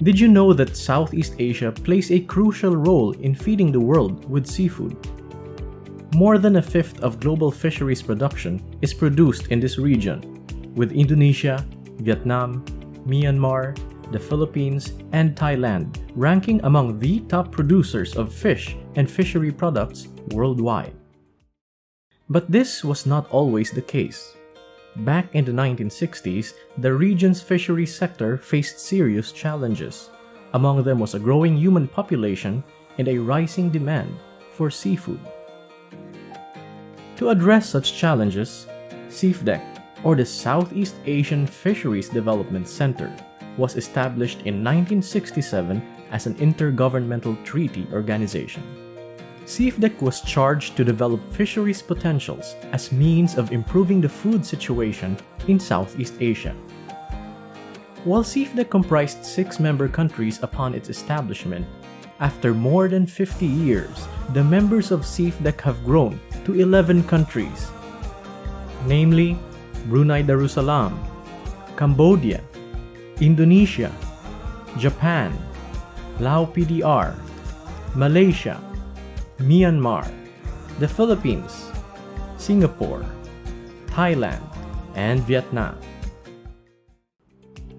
Did you know that Southeast Asia plays a crucial role in feeding the world with seafood? More than a fifth of global fisheries production is produced in this region, with Indonesia, Vietnam, Myanmar, the Philippines, and Thailand ranking among the top producers of fish and fishery products worldwide. But this was not always the case. Back in the 1960s, the region's fisheries sector faced serious challenges. Among them was a growing human population and a rising demand for seafood. To address such challenges, SEAFDEC, or the Southeast Asian Fisheries Development Center, was established in 1967 as an intergovernmental treaty organization. SEAFDEC was charged to develop fisheries potentials as means of improving the food situation in Southeast Asia. While SEAFDEC comprised 6 member countries upon its establishment, after more than 50 years, the members of SEAFDEC have grown to 11 countries, namely Brunei Darussalam, Cambodia, Indonesia, Japan, Lao PDR, Malaysia, Myanmar, the Philippines, Singapore, Thailand, and Vietnam.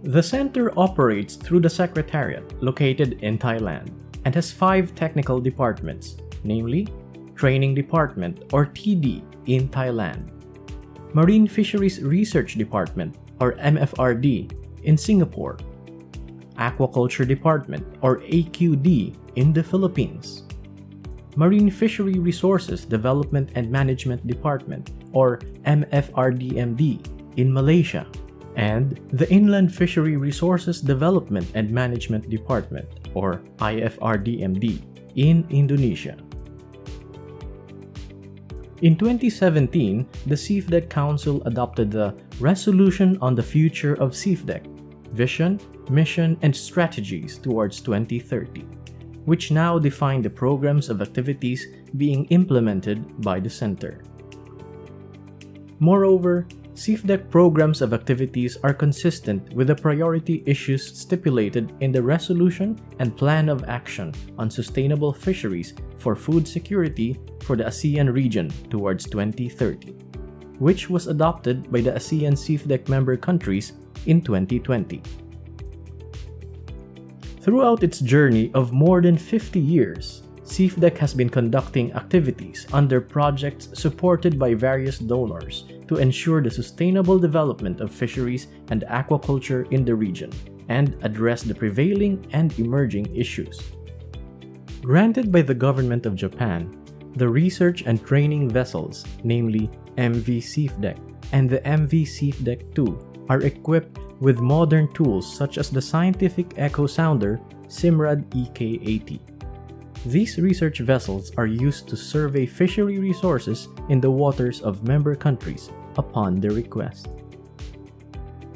The center operates through the Secretariat located in Thailand and has 5 technical departments, namely Training Department or TD in Thailand, Marine Fisheries Research Department or MFRD in Singapore, Aquaculture Department or AQD in the Philippines, Marine Fishery Resources Development and Management Department or MFRDMD in Malaysia, and the Inland Fishery Resources Development and Management Department or IFRDMD in Indonesia. In 2017, the SEAFDEC Council adopted the Resolution on the Future of SEAFDEC, Vision, Mission, and Strategies towards 2030, which now define the programs of activities being implemented by the Center. Moreover, SEAFDEC programs of activities are consistent with the priority issues stipulated in the Resolution and Plan of Action on Sustainable Fisheries for Food Security for the ASEAN region towards 2030, which was adopted by the ASEAN SEAFDEC member countries in 2020. Throughout its journey of more than 50 years, SEAFDEC has been conducting activities under projects supported by various donors to ensure the sustainable development of fisheries and aquaculture in the region and address the prevailing and emerging issues. Granted by the government of Japan, the research and training vessels, namely MV SEAFDEC and the MV SEAFDEC II, are equipped with modern tools such as the scientific echo sounder SIMRAD EK80. These research vessels are used to survey fishery resources in the waters of member countries upon their request.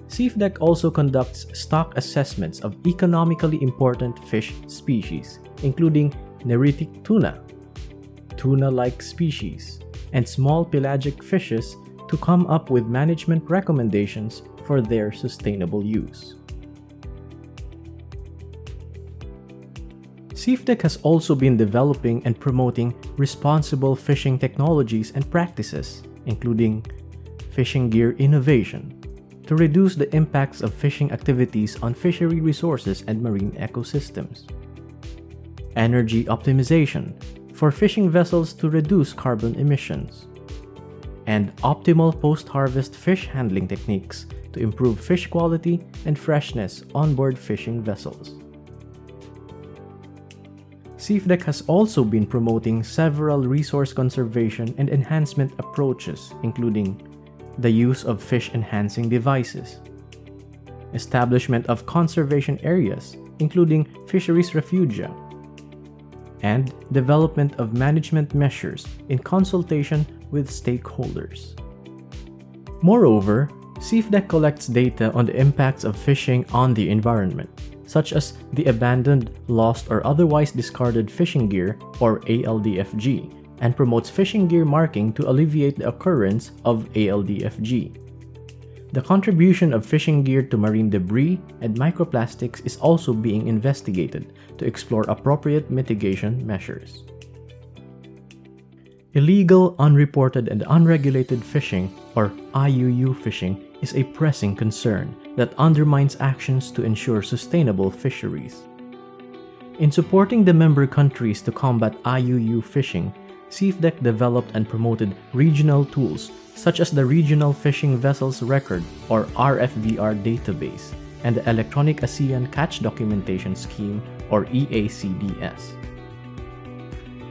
SEAFDEC also conducts stock assessments of economically important fish species, including neritic tuna, tuna-like species, and small pelagic fishes to come up with management recommendations for their sustainable use. SEAFDEC has also been developing and promoting responsible fishing technologies and practices, including fishing gear innovation, to reduce the impacts of fishing activities on fishery resources and marine ecosystems, energy optimization for fishing vessels to reduce carbon emissions, and optimal post-harvest fish handling techniques to improve fish quality and freshness on board fishing vessels. SEAFDEC has also been promoting several resource conservation and enhancement approaches, including the use of fish-enhancing devices, establishment of conservation areas, including fisheries refugia, and development of management measures in consultation with stakeholders. Moreover, SEAFDEC collects data on the impacts of fishing on the environment, such as the abandoned, lost, or otherwise discarded fishing gear or ALDFG, and promotes fishing gear marking to alleviate the occurrence of ALDFG. The contribution of fishing gear to marine debris and microplastics is also being investigated to explore appropriate mitigation measures. Illegal, unreported, and unregulated fishing, or IUU fishing, is a pressing concern that undermines actions to ensure sustainable fisheries. In supporting the member countries to combat IUU fishing, SEAFDEC developed and promoted regional tools such as the Regional Fishing Vessels Record or RFVR database and the Electronic ASEAN Catch Documentation Scheme or EACDS.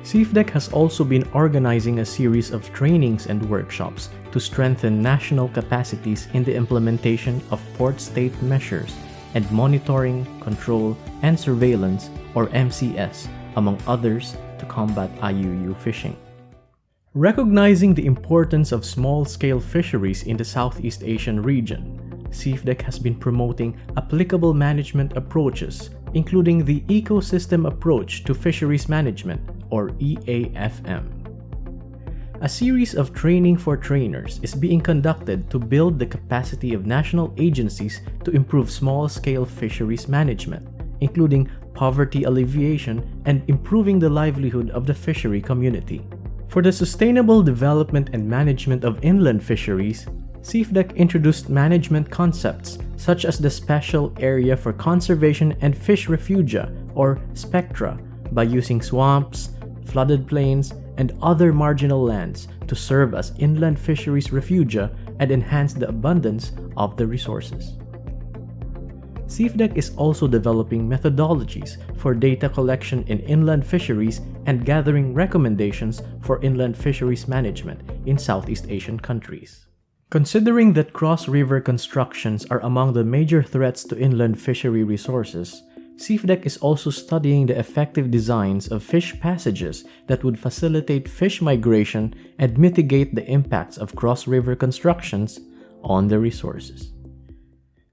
SEAFDEC has also been organizing a series of trainings and workshops to strengthen national capacities in the implementation of port-state measures and monitoring, control, and surveillance or MCS, among others, to combat IUU fishing. Recognizing the importance of small-scale fisheries in the Southeast Asian region, SEAFDEC has been promoting applicable management approaches, including the Ecosystem Approach to Fisheries Management, or EAFM. A series of training for trainers is being conducted to build the capacity of national agencies to improve small-scale fisheries management, including poverty alleviation and improving the livelihood of the fishery community. For the sustainable development and management of inland fisheries, SEAFDEC introduced management concepts such as the Special Area for Conservation and Fish Refugia, or SPECTRA, by using swamps, flooded plains, and other marginal lands to serve as inland fisheries refugia and enhance the abundance of the resources. SEAFDEC is also developing methodologies for data collection in inland fisheries and gathering recommendations for inland fisheries management in Southeast Asian countries. Considering that cross-river constructions are among the major threats to inland fishery resources, SEAFDEC is also studying the effective designs of fish passages that would facilitate fish migration and mitigate the impacts of cross-river constructions on the resources.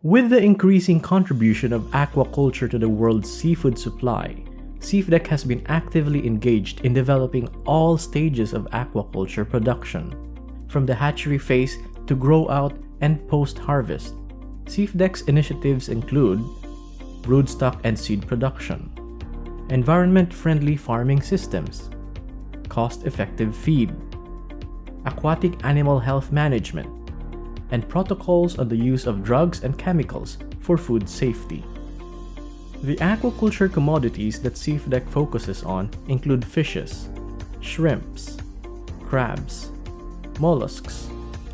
With the increasing contribution of aquaculture to the world's seafood supply, SEAFDEC has been actively engaged in developing all stages of aquaculture production, from the hatchery phase to grow out and post-harvest. SEAFDEC's initiatives include broodstock and seed production, environment-friendly farming systems, cost-effective feed, aquatic animal health management, and protocols on the use of drugs and chemicals for food safety. The aquaculture commodities that SEAFDEC focuses on include fishes, shrimps, crabs, mollusks,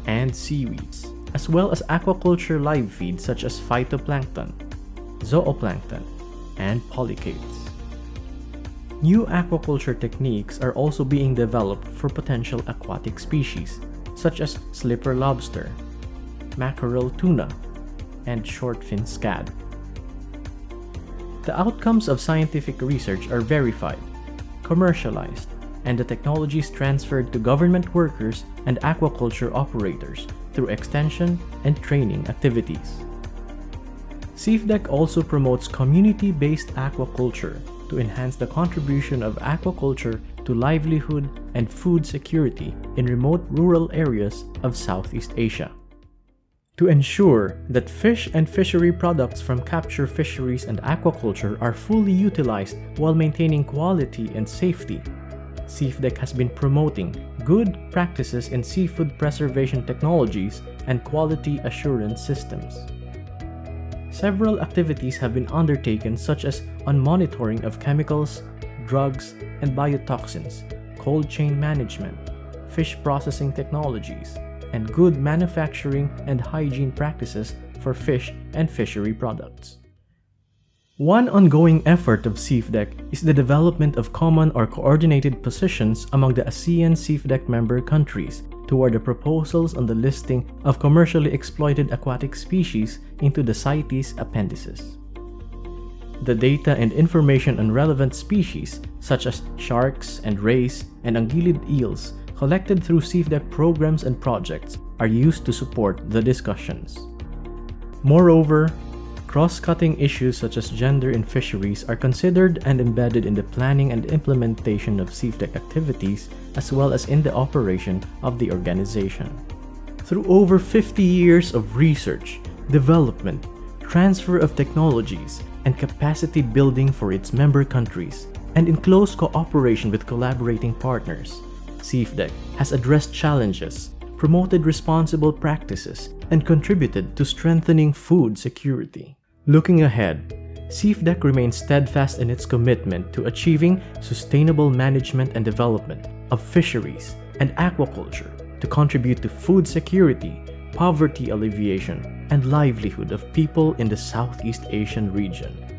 and seaweeds, as well as aquaculture live feed such as phytoplankton, zooplankton, and polychaetes. New aquaculture techniques are also being developed for potential aquatic species, such as slipper lobster, mackerel tuna, and shortfin scad. The outcomes of scientific research are verified, commercialized, and the technologies transferred to government workers and aquaculture operators through extension and training activities. SEAFDEC also promotes community-based aquaculture to enhance the contribution of aquaculture to livelihood and food security in remote rural areas of Southeast Asia. To ensure that fish and fishery products from capture fisheries and aquaculture are fully utilized while maintaining quality and safety, SEAFDEC has been promoting good practices in seafood preservation technologies and quality assurance systems. Several activities have been undertaken, such as on monitoring of chemicals, drugs, and biotoxins, cold chain management, fish processing technologies, and good manufacturing and hygiene practices for fish and fishery products. One ongoing effort of SEAFDEC is the development of common or coordinated positions among the ASEAN SEAFDEC member countries toward the proposals on the listing of commercially exploited aquatic species into the CITES appendices. The data and information on relevant species, such as sharks and rays and anguillid eels, collected through SEAFDEC programs and projects, are used to support the discussions. Moreover, cross-cutting issues such as gender in fisheries are considered and embedded in the planning and implementation of SEAFDEC activities, as well as in the operation of the organization. Through over 50 years of research, development, transfer of technologies, and capacity building for its member countries, and in close cooperation with collaborating partners, SEAFDEC has addressed challenges, promoted responsible practices, and contributed to strengthening food security. Looking ahead, SEAFDEC remains steadfast in its commitment to achieving sustainable management and development of fisheries and aquaculture to contribute to food security, poverty alleviation, and livelihood of people in the Southeast Asian region.